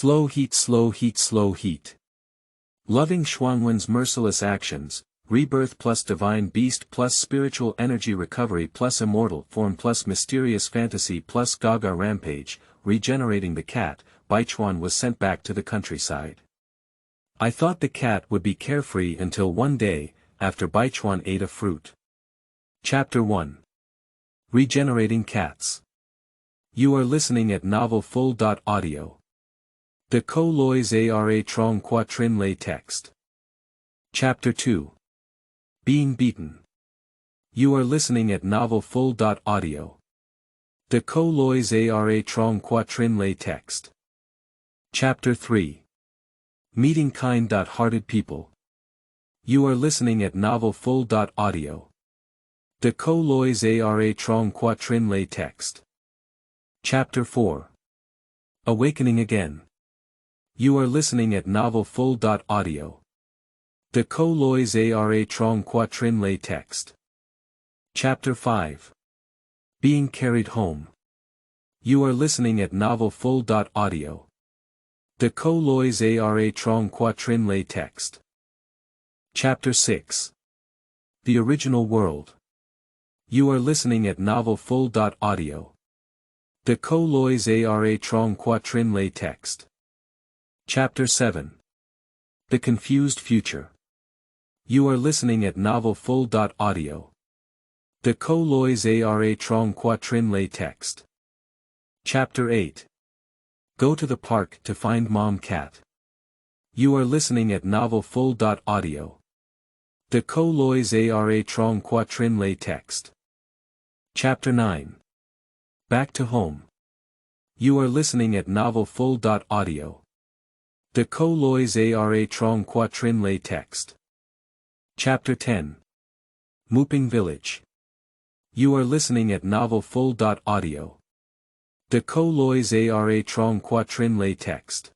Slow heat, slow heat, slow heat. Loving Shuangwen's merciless actions, Rebirth+Divine Beast+Spiritual Energy Recovery+Immortal Form+Mysterious Fantasy+Gaga Rampage, regenerating the cat, Baichuan was sent back to the countryside. I thought the cat would be carefree until one day, after Baichuan ate a fruit. Chapter 1. Regenerating Cats. You are listening at Novel Full.audio. De co lois ara trong quatrin lay text. Chapter 2. Being Beaten. You are listening at Novel Full.audio. De co lois ara trong quatrin lay text. Chapter 3. Meeting Kind-hearted People. You are listening at Novel Full.audio. De co lois ara trong quatrin lay text. Chapter 4. Awakening Again. You are listening at Novel Full.audio. De co lois ara trong quatrin lay text. Chapter 5. Being Carried Home. You are listening at Novel Full.audio. De co lois ara trong quatrin lay text. Chapter 6. The Original World. You are listening at Novel Full.audio. De co lois ara trong quatrin lay text. Chapter 7. The Confused Future. You are listening at Novel Full.audio. De co lois ara trong quatrin lay text. Chapter 8. Go to the park to find Mom Cat. You are listening at Novel Full.audio. De co lois ara trong quatrin lay text. Chapter 9. Back to Home. You are listening at Novel Full.audio. De co lois ara trong quatrin lay text. Chapter 10. Muping Village. You are listening at Novel Full.audio. De co lois ara trong quatrin lay text.